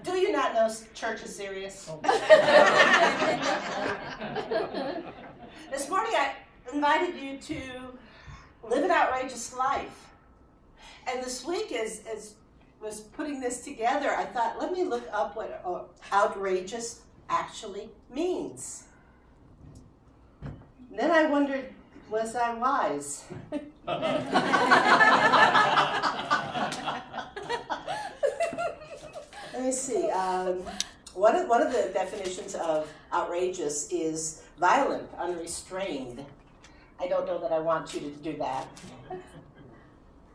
Do you not know church is serious? This morning I invited you to live an outrageous life. And this week as was putting this together, I thought, let me look up what outrageous actually means. And then I wondered, was I wise? Let me see. One of the definitions of outrageous is violent, unrestrained. I don't know that I want you to do that.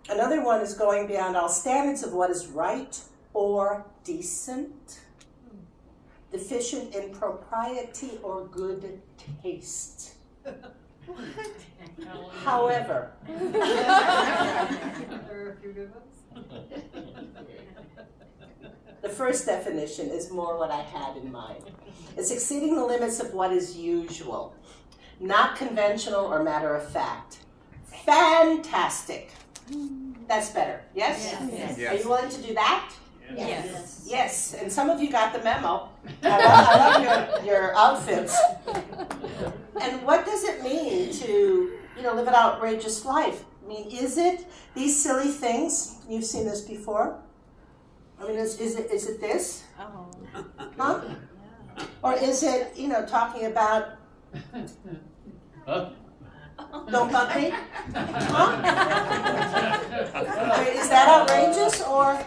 Another one is going beyond all standards of what is right or decent, deficient in propriety or good taste. However, the first definition is more what I had in mind. It's exceeding the limits of what is usual, not conventional or matter of fact. Fantastic. That's better. Yes? Yes. Are you willing to do that? Yes. Yes. And some of you got the memo. I love your outfits. And what does it mean to, live an outrageous life? I mean, is it these silly things? You've seen this before. I mean, is it this? Oh. Huh? Or is it, talking about don't bug me? Huh? I mean, is that outrageous, or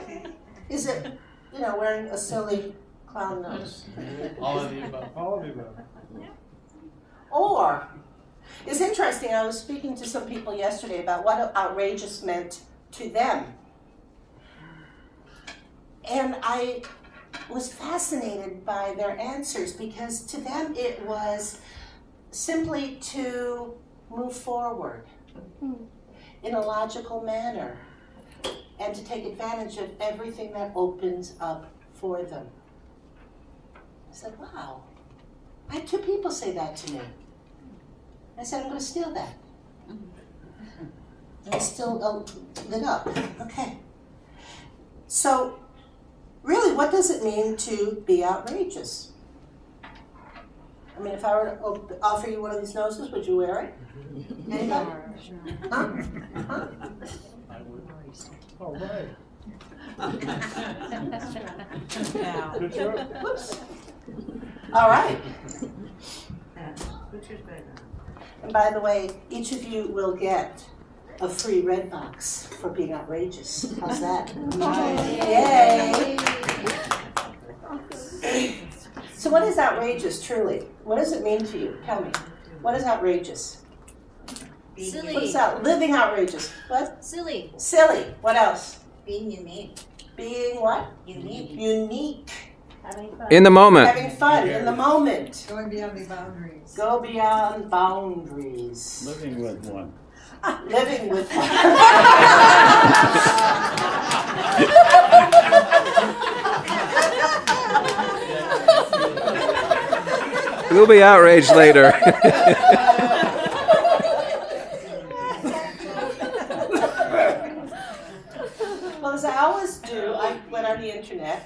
is it, wearing a silly clown nose? All of the above. All of the above. Or, it's interesting, I was speaking to some people yesterday about what outrageous meant to them. And I was fascinated by their answers, because to them it was simply to move forward in a logical manner and to take advantage of everything that opens up for them. I said, wow. I had 2 people say that to me. I said, I'm going to steal that. And I still lit up. Okay. So, really, what does it mean to be outrageous? I mean, if I were to offer you one of these noses, would you wear it? Anybody? Huh? Huh? I would. All right. Now. Good job. Whoops. All right. And by the way, each of you will get a free red box for being outrageous. How's that? Yay! So what is outrageous, truly? What does it mean to you? Tell me. What is outrageous? Silly. What's out? Living outrageous. What? Silly. Silly. What else? Being unique. Being what? Unique. Unique. Having fun. In the moment. Having fun in the moment. Going beyond the boundaries. Go beyond boundaries. Living with one. Living with one. We'll be outraged later. Well, as I always do, I went on the internet.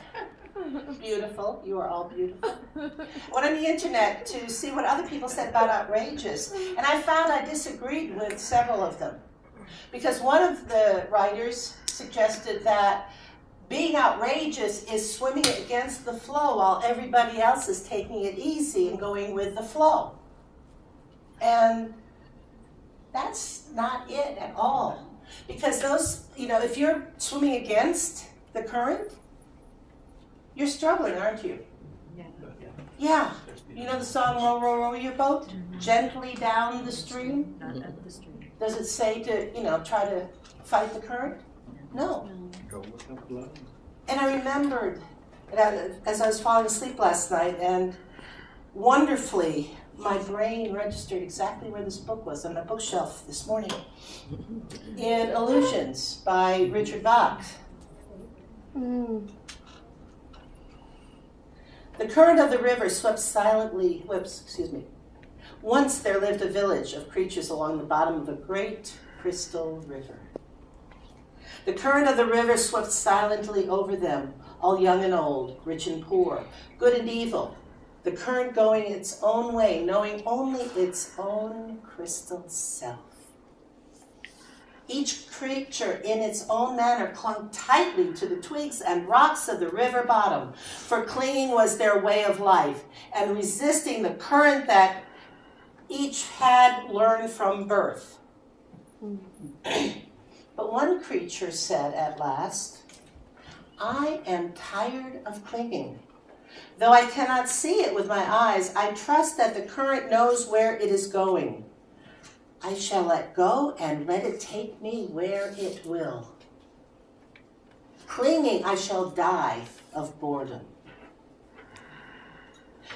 Beautiful. You are all beautiful. Went on the internet to see what other people said about outrageous. And I found I disagreed with several of them. Because one of the writers suggested that being outrageous is swimming against the flow while everybody else is taking it easy and going with the flow. And that's not it at all. Because those, if you're swimming against the current, you're struggling, aren't you? Yeah. You know the song, Row, Row, Row Your Boat? Gently down the stream? Not up the street. Does it say to, try to fight the current? No. Go with the flow. And I remembered as I was falling asleep last night, and wonderfully, my brain registered exactly where this book was on my bookshelf this morning. In Illusions by Richard Bach. The current of the river swept silently, Once there lived a village of creatures along the bottom of a great crystal river. The current of the river swept silently over them, all young and old, rich and poor, good and evil. The current going its own way, knowing only its own crystal self. Each creature in its own manner clung tightly to the twigs and rocks of the river bottom, for clinging was their way of life, and resisting the current that each had learned from birth. But one creature said at last, "I am tired of clinging. Though I cannot see it with my eyes, I trust that the current knows where it is going. I shall let go and let it take me where it will. Clinging, I shall die of boredom."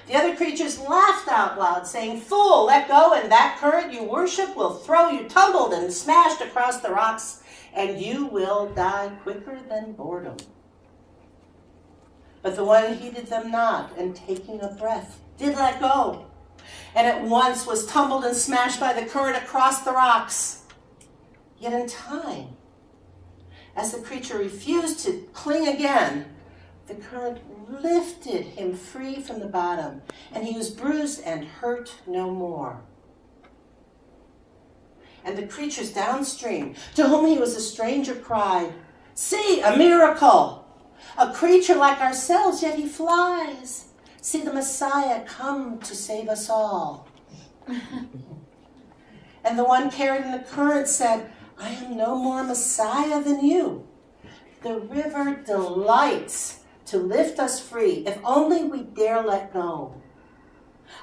The other creatures laughed out loud, saying, "Fool, let go, and that current you worship will throw you tumbled and smashed across the rocks, and you will die quicker than boredom." But the one heeded them not, and taking a breath, did let go, and at once was tumbled and smashed by the current across the rocks. Yet in time, as the creature refused to cling again, the current lifted him free from the bottom, and he was bruised and hurt no more. And the creatures downstream, to whom he was a stranger, cried, "See, a miracle! A creature like ourselves, yet he flies. See the Messiah come to save us all." And the one carried in the current said, "I am no more Messiah than you. The river delights to lift us free, if only we dare let go.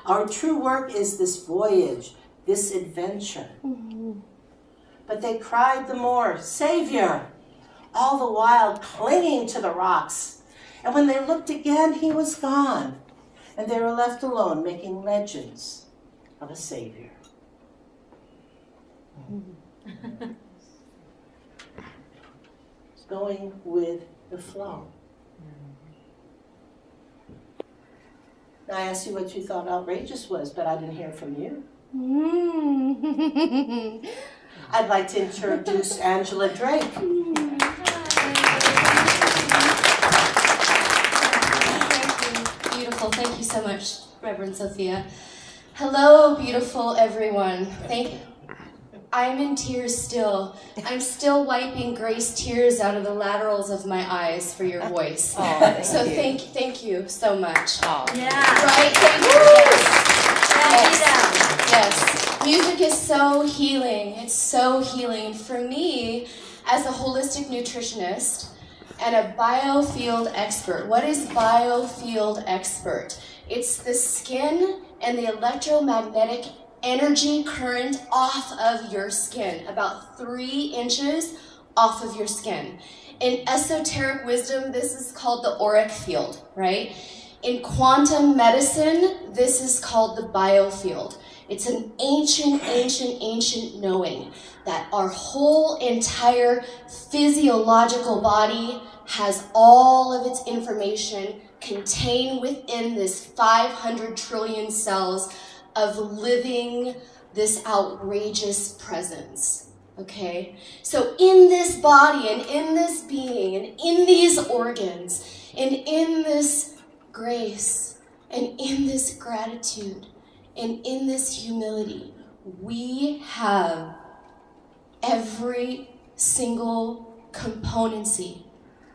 Our true work is this voyage, this adventure." But they cried the more, "Savior," all the while clinging to the rocks. And when they looked again, he was gone, and they were left alone making legends of a Savior. Going with the flow. I asked you what you thought outrageous was, but I didn't hear from you. I'd like to introduce Angela Drake. Beautiful. Thank you so much, Reverend Sophia. Hello, beautiful everyone. I'm in tears still. I'm still wiping Grace tears out of the laterals of my eyes for your voice. Thank you so much. Yeah. Right? Thank you. Yes. Music is so healing. It's so healing. For me, as a holistic nutritionist and a biofield expert, what is biofield expert? It's the skin and the electromagnetic energy current off of your skin, about 3 inches off of your skin. In esoteric wisdom, this is called the auric field, right? In quantum medicine, this is called the biofield. It's an ancient knowing that our whole entire physiological body has all of its information contained within this 500 trillion cells of living this outrageous presence, okay? So in this body and in this being and in these organs and in this grace and in this gratitude and in this humility, we have every single componency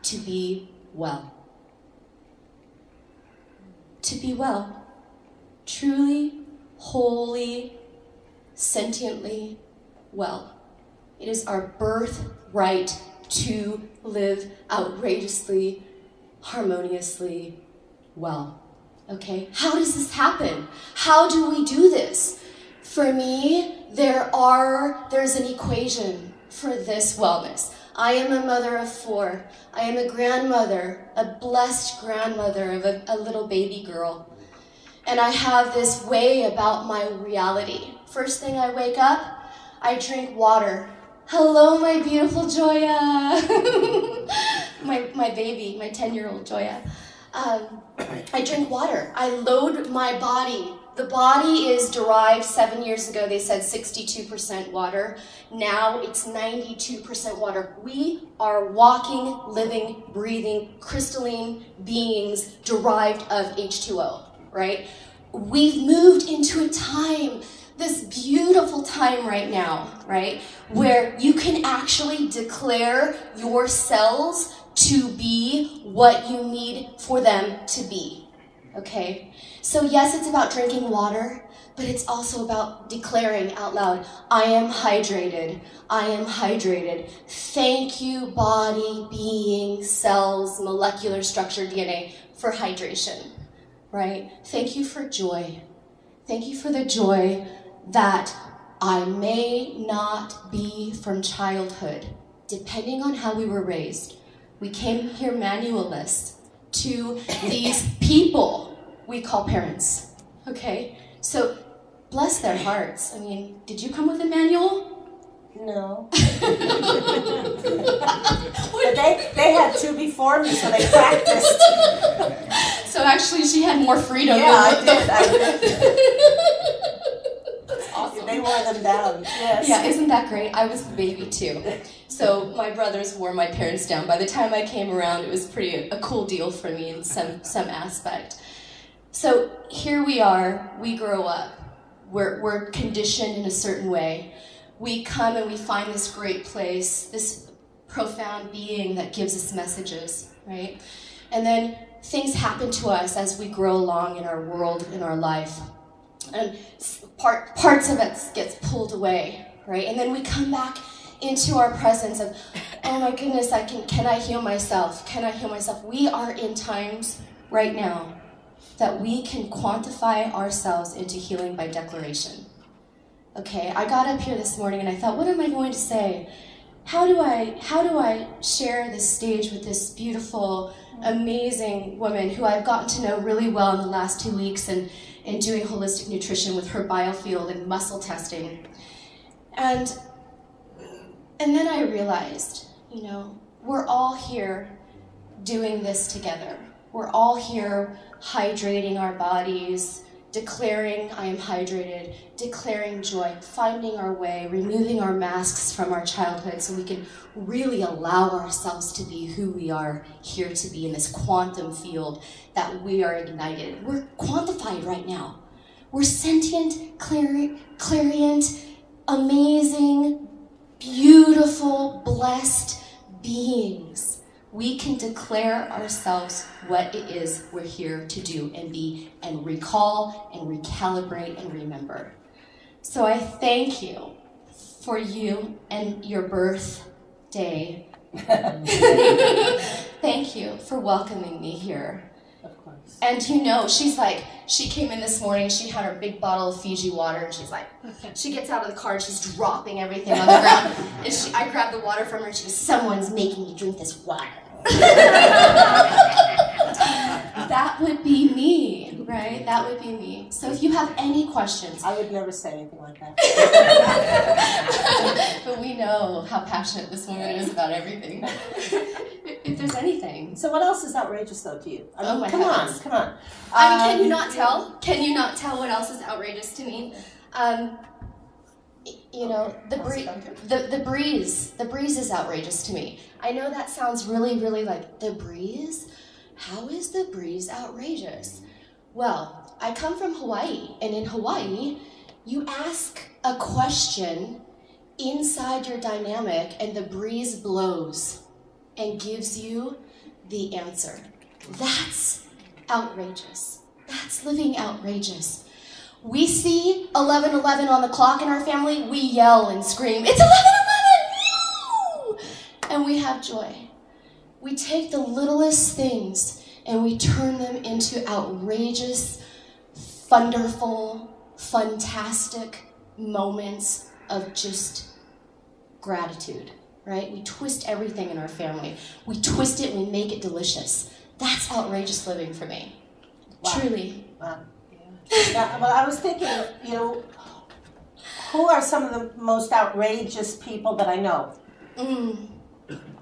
to be well. To be well. Truly, wholly, sentiently well. It is our birthright to live outrageously, harmoniously well. Okay? How does this happen? How do we do this? For me, there's an equation for this wellness. I am a mother of 4. I am a grandmother, a blessed grandmother of a little baby girl. And I have this way about my reality. First thing I wake up, I drink water. Hello, my beautiful Joya. my baby, my 10-year-old Joya. I drink water. I load my body the body is derived 7 years ago, they said 62% water. Now it's 92% water. We are walking, living, breathing, crystalline beings derived of H2O, right? We've moved into a time, this beautiful time right now, right? Where you can actually declare your cells to be what you need for them to be, okay? So yes, it's about drinking water, but it's also about declaring out loud, I am hydrated, I am hydrated. Thank you, body, being, cells, molecular structure, DNA, for hydration, right? Thank you for joy. Thank you for the joy that I may not be from childhood, depending on how we were raised. We came here manualless to these people we call parents, okay? So bless their hearts. I mean, did you come with a manual? No. But they had two before me, so they practiced. So actually she had more freedom. Yeah, I did. That's awesome. They wore them down, yes. Yeah, isn't that great? I was the baby too. So my brothers wore my parents down. By the time I came around, it was a cool deal for me in some aspect. So here we are, we grow up, we're conditioned in a certain way. We come and we find this great place, this profound being that gives us messages, right? And then things happen to us as we grow along in our world, in our life. And parts of it gets pulled away, right? And then we come back into our presence of, oh my goodness, can I heal myself? Can I heal myself? We are in times right now that we can quantify ourselves into healing by declaration. Okay, I got up here this morning and I thought, what am I going to say? How do I share this stage with this beautiful, amazing woman who I've gotten to know really well in the last 2 weeks and doing holistic nutrition with her biofield and muscle testing. And then I realized, we're all here doing this together. We're all here hydrating our bodies, declaring I am hydrated, declaring joy, finding our way, removing our masks from our childhood so we can really allow ourselves to be who we are here to be in this quantum field that we are ignited. We're quantified right now. We're sentient, clairient, amazing, beautiful, blessed beings. We can declare ourselves what it is we're here to do and be and recall and recalibrate and remember. So I thank you for you and your birthday. Thank you for welcoming me here. Of course. And she came in this morning, she had her big bottle of Fiji water, and she gets out of the car, and she's dropping everything on the ground. And I grabbed the water from her, and she goes, someone's making me drink this water. That would be me, right? That would be me. So if you have any questions. I would never say anything like that. But we know how passionate this woman is about everything. If there's anything. So what else is outrageous though to you? Oh my come heavens. on. Can you not tell? Can you not tell what else is outrageous to me? The breeze is outrageous to me. I know that sounds really, really like, the breeze? How is the breeze outrageous? Well, I come from Hawaii, and in Hawaii, you ask a question inside your dynamic, and the breeze blows and gives you the answer. That's outrageous. That's living outrageous. We see 11:11 on the clock in our family, we yell and scream, it's 11:11! Woo! And we have joy. We take the littlest things and we turn them into outrageous, wonderful, fantastic moments of just gratitude, right? We twist everything in our family. We twist it and we make it delicious. That's outrageous living for me. Wow. Truly. Wow. Yeah, well, I was thinking, who are some of the most outrageous people that I know?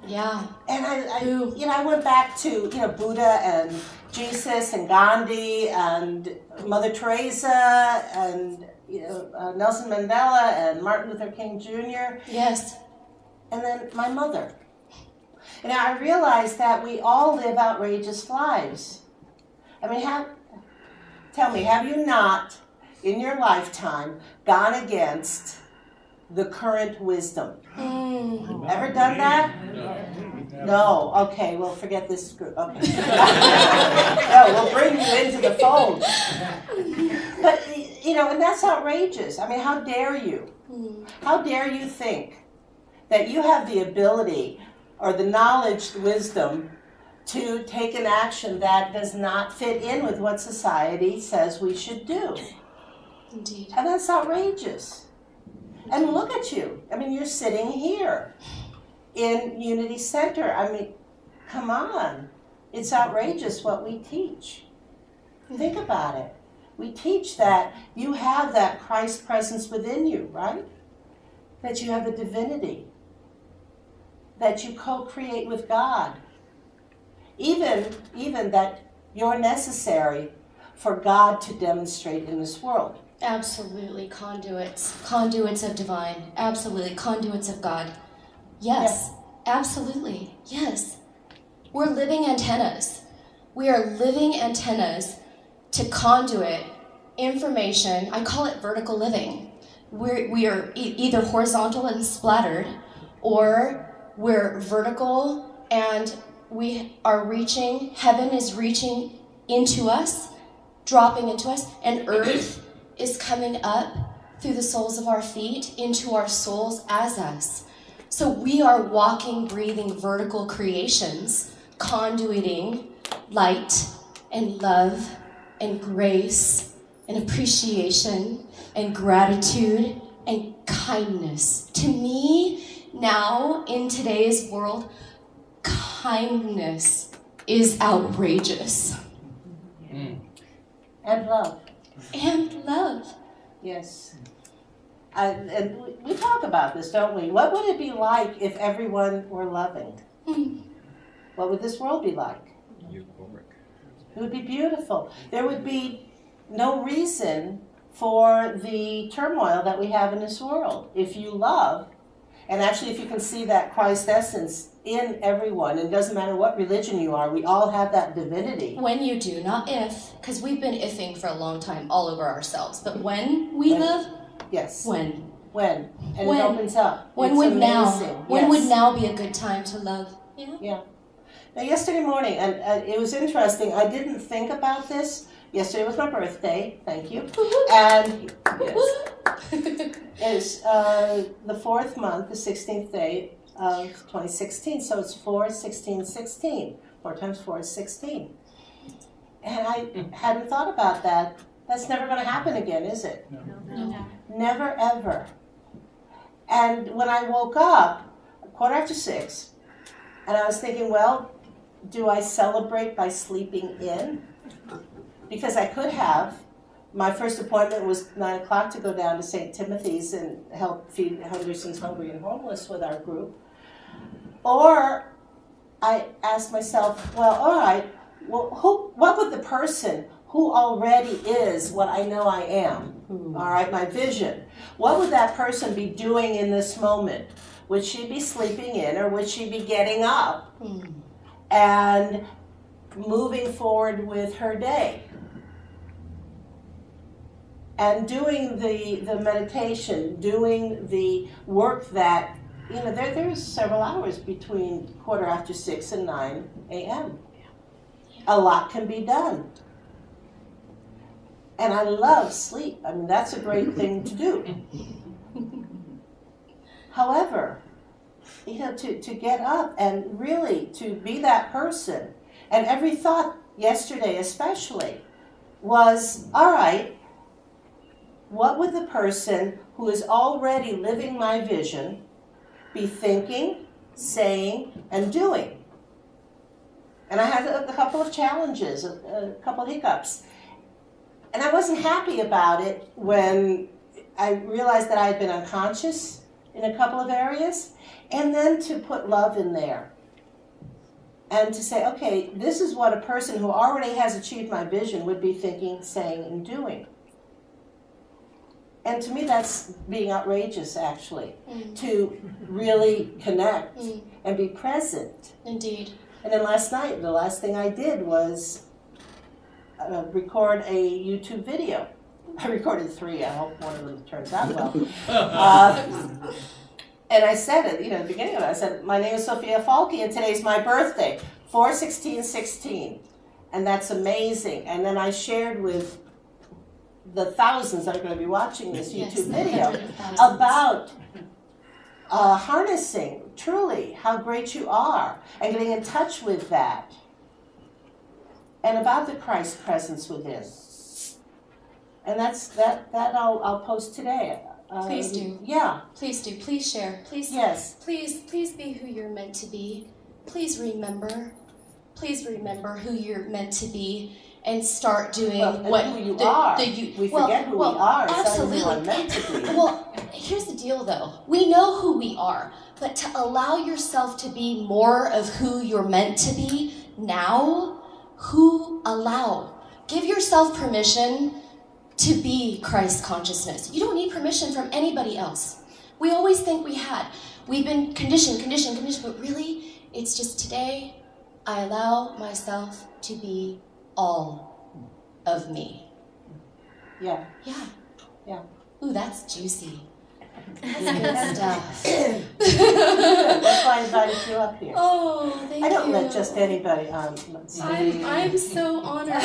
Yeah. And Who? I went back to, Buddha and Jesus and Gandhi and Mother Teresa and, Nelson Mandela and Martin Luther King Jr. Yes. And then my mother. And I realized that we all live outrageous lives. I mean, tell me, have you not, in your lifetime, gone against the current wisdom? Ever done that? No. Okay, well, forget this group. Okay. No, we'll bring you into the fold. But, and that's outrageous. I mean, how dare you? How dare you think that you have the ability or the knowledge, the wisdom, to take an action that does not fit in with what society says we should do? Indeed. And that's outrageous. And look at you. I mean, you're sitting here in Unity Center. I mean, come on. It's outrageous what we teach. Think about it. We teach that you have that Christ presence within you, right? That you have a divinity. That you co-create with God. Even that you're necessary for God to demonstrate in this world. Absolutely, conduits of divine, absolutely, conduits of God. Yes, absolutely, yes. We're living antennas. We are living antennas to conduit information. I call it vertical living. We are either horizontal and splattered, or we're vertical and we are reaching, heaven is reaching into us, dropping into us, and earth is coming up through the soles of our feet into our souls as us. So we are walking, breathing, vertical creations, conduiting light and love and grace and appreciation and gratitude and kindness. To me, now in today's world, kindness is outrageous. And love. And love. Yes. And we talk about this, don't we? What would it be like if everyone were loving? What would this world be like? It would be beautiful. There would be no reason for the turmoil that we have in this world. If you love, and actually if you can see that Christ essence in everyone, it doesn't matter what religion you are, we all have that divinity. When you do, not if, because we've been ifing for a long time all over ourselves. But when we love, yes. When. And when. It opens up. When it's would amazing. now? When would now be a good time to love? Yeah. Now, yesterday morning, and it was interesting, I didn't think about this. Yesterday was my birthday, thank you. And yes, it's the 4th month, the 16th day of 2016. So it's 4/16/16. 4 times 4 is 16. And I hadn't thought about that. That's never going to happen again, is it? No. Never, ever. And when I woke up, 6:15, and I was thinking, well, do I celebrate by sleeping in? Because I could have. My first appointment was 9 o'clock to go down to St. Timothy's and help feed Henderson's Hungry and Homeless with our group. Or I asked myself, well, all right, well, what would the person who already is what I know I am, all right, my vision, what would that person be doing in this moment? Would she be sleeping in, or would she be getting up and moving forward with her day? And doing the meditation, doing the work that, there's several hours between 6:15 and 9 a.m. A lot can be done. And I love sleep. I mean, that's a great thing to do. However, to get up and really to be that person, and every thought yesterday especially was, all right, what would the person who is already living my vision be thinking, saying, and doing? And I had a couple of challenges, a couple of hiccups. And I wasn't happy about it when I realized that I had been unconscious in a couple of areas. And then to put love in there and to say, okay, this is what a person who already has achieved my vision would be thinking, saying, and doing. And to me, that's being outrageous, actually, to really connect and be present. Indeed. And then last night, the last thing I did was record a YouTube video. I recorded 3. I hope one of them turns out well. And I said it, at the beginning of it, I said, my name is Sophia Falke, and today's my birthday, 4/16/16. And that's amazing. And then I shared with the thousands that are going to be watching this YouTube video about harnessing truly how great you are and getting in touch with that, and about the Christ presence within. And that I'll post today. Please do. Yeah. Please do. Please share. Please. Yes. Please be who you're meant to be. Please remember. Please remember who you're meant to be, and start doing who you are. We forget who we are. Absolutely. Who I'm meant to be. Well, here's the deal, though. We know who we are, but to allow yourself to be more of who you're meant to be now, give yourself permission to be Christ consciousness. You don't need permission from anybody else. We always think we've been conditioned, but really, it's just today, I allow myself to be all of me. Yeah. Yeah. Yeah. Ooh, that's juicy. That's good stuff. That's why I invited you up here. Oh, thank you. I don't let just anybody on. I'm so honored.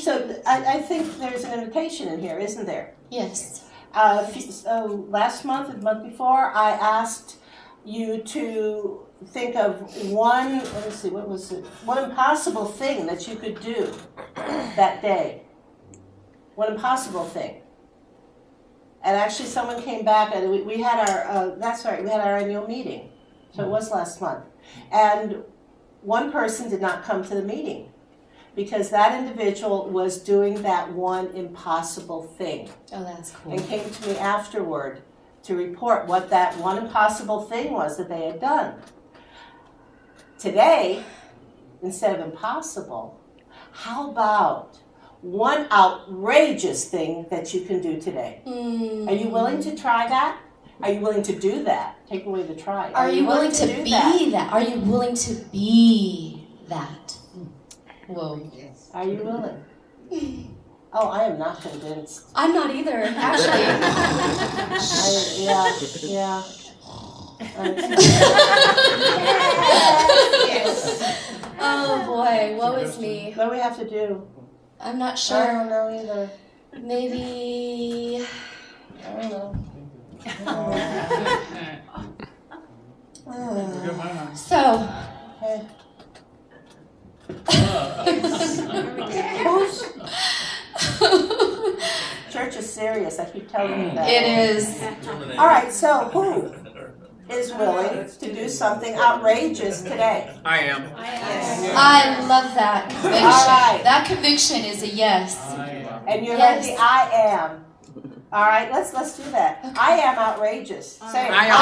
So I think there's an invitation in here, isn't there? Yes. Last month, the month before, I asked you to think of one, what was it? One impossible thing that you could do that day. One impossible thing. And actually someone came back, and we had we had our annual meeting. So it was last month. And one person did not come to the meeting because that individual was doing that one impossible thing. Oh, that's cool. And came to me afterward to report what that one impossible thing was that they had done. Today, instead of impossible, how about one outrageous thing that you can do today? Are you willing to try that? Are you willing to do that? Take away the try. Are you willing to be that? Are you willing to be that? Whoa. Are you willing? Oh, I am not convinced. I'm not either, actually. Yeah. Oh boy, woe is me. What do we have to do? I'm not sure. I don't know either. Maybe. I don't know. So. Okay. Church is serious. I keep telling you that. It is. All right. So who is willing to do something outrageous today? I am. I love that conviction. All right. That conviction is a yes. And you Yes. heard the I am. All right. Let's do that. Okay. I am outrageous. Say it. I am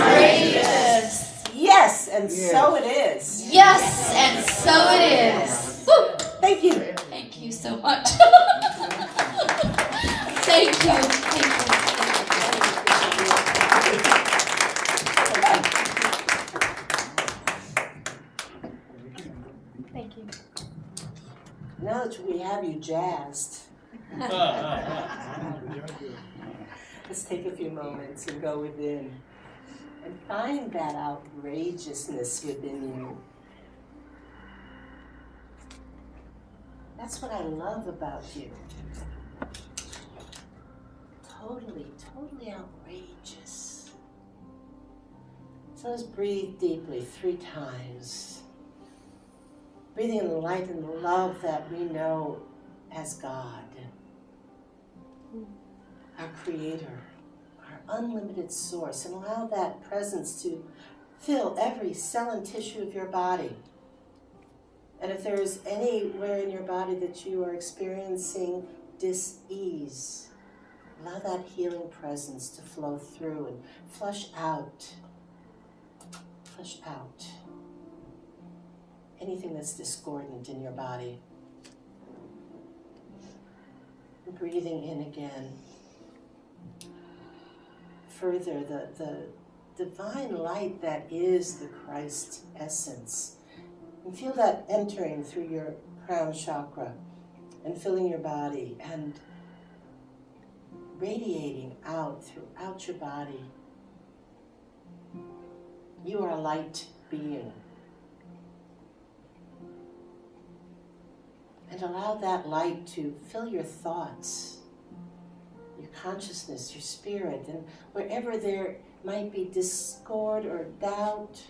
Outrageous. Yes, and so it is. Yes, and so it is. Woo. Thank you. Thank you so much. Thank you. Thank you. Now that we have you jazzed, let's take a few moments and go within and find that outrageousness within you. That's what I love about you. Totally outrageous. So let's breathe deeply 3 times. Breathing in the light and the love that we know as God, our Creator, our unlimited source, and allow that presence to fill every cell and tissue of your body. And if there is anywhere in your body that you are experiencing dis-ease, allow that healing presence to flow through and flush out. Flush out. anything that's discordant in your body. Breathing in again. Further, the divine light that is the Christ essence. And feel that entering through your crown chakra and filling your body and radiating out throughout your body. You are a light being. And allow that light to fill your thoughts, your consciousness, your spirit, and wherever there might be discord or doubt,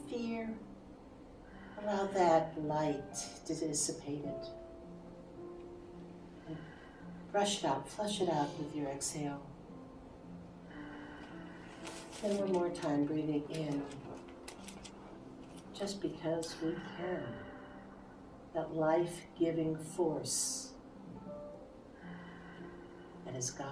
fear, allow that light to dissipate it. And brush it out, flush it out with your exhale. Then one more time, breathing in, just because we can. That life-giving force that is God.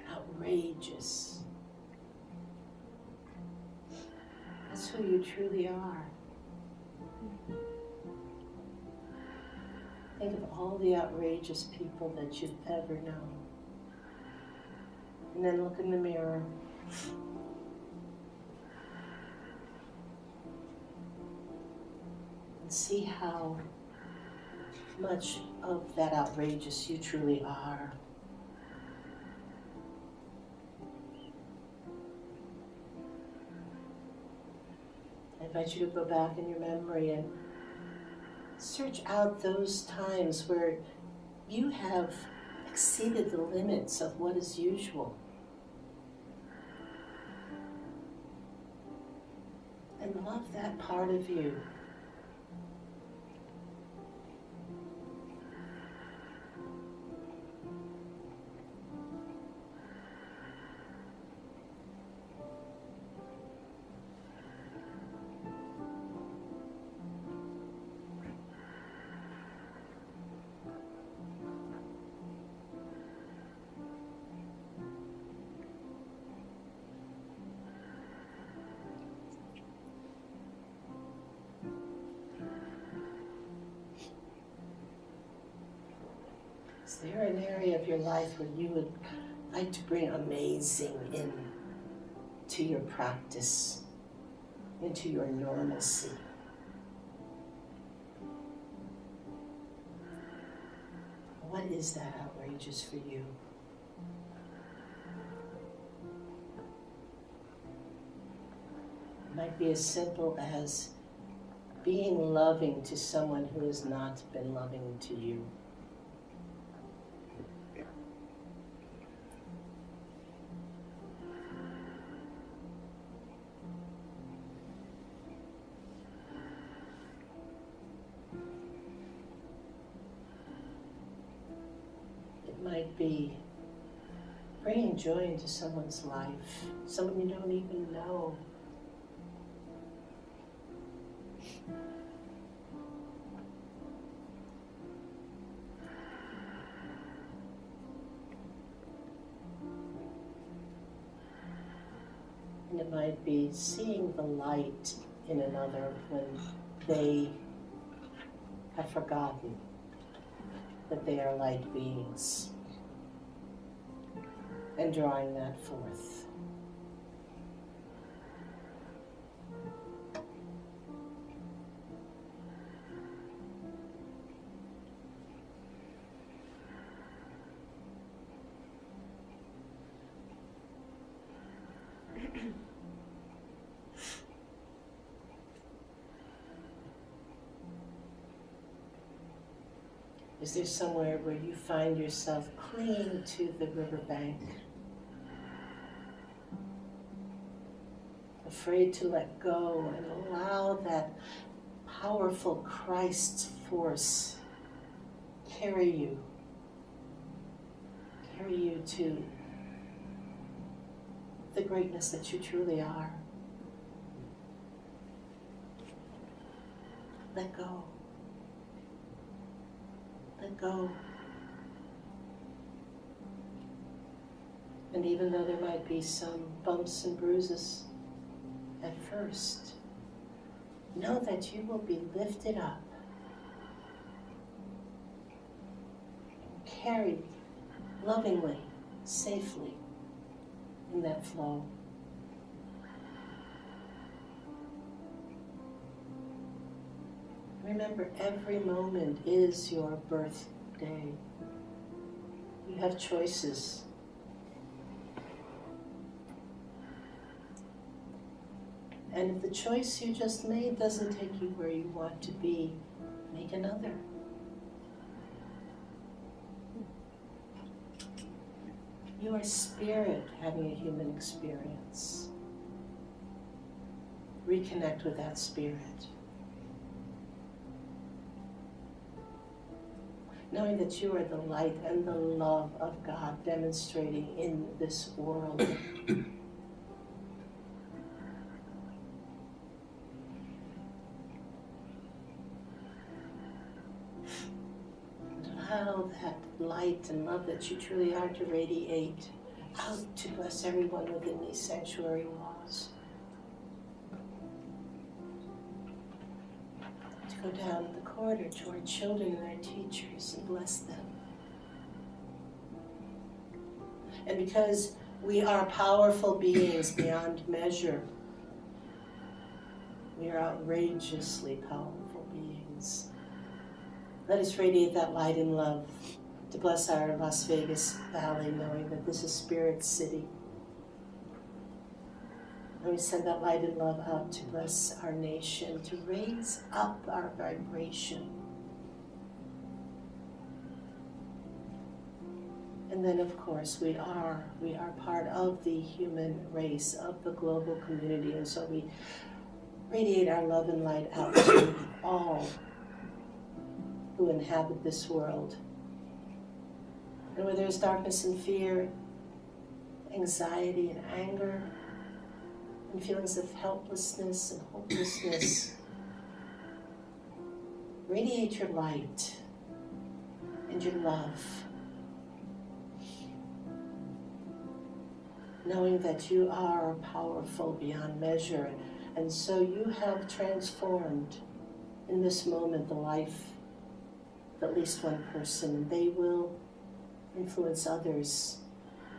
Outrageous. That's who you truly are. Think of all the outrageous people that you've ever known. And then look in the mirror. And see how much of that outrageous you truly are. I invite you to go back in your memory and search out those times where you have exceeded the limits of what is usual. And love that part of you. Is there an area of your life where you would like to bring amazing into your practice, into your normalcy? What is that outrageous for you? It might be as simple as being loving to someone who has not been loving to you. Might be bringing joy into someone's life, someone you don't even know. And it might be seeing the light in another when they have forgotten that they are light beings, and drawing that forth. Is there somewhere where you find yourself clinging to the riverbank, afraid to let go and allow that powerful Christ force carry you to the greatness that you truly are? Let go. let go. And even though there might be some bumps and bruises at first, know that you will be lifted up, carried lovingly, safely in that flow. Remember, every moment is your birthday. You have choices. And if the choice you just made doesn't take you where you want to be, make another. You are spirit having a human experience. Reconnect with that spirit. Knowing that you are the light and the love of God demonstrating in this world. Allow that light and love that you truly are to radiate out to bless everyone within these sanctuary walls. To go down the corridor to our children and our teachers and bless them. And because we are powerful beings beyond measure, we are outrageously powerful beings. Let us radiate that light and love to bless our Las Vegas Valley, knowing that this is Spirit City. And we send that light and love out to bless our nation, to raise up our vibration. And then, of course, we are part of the human race, of the global community, and so we radiate our love and light out to all who inhabit this world. And where there's darkness and fear, anxiety and anger, and feelings of helplessness and hopelessness, radiate your light and your love, knowing that you are powerful beyond measure, and so you have transformed in this moment the life of at least one person, and they will influence others.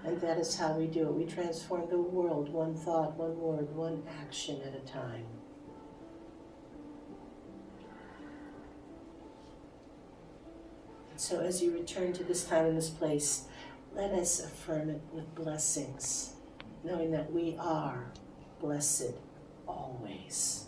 And that is how we do it. We transform the world, one thought, one word, one action at a time. And so as you return to this time and this place, let us affirm it with blessings, knowing that we are blessed always.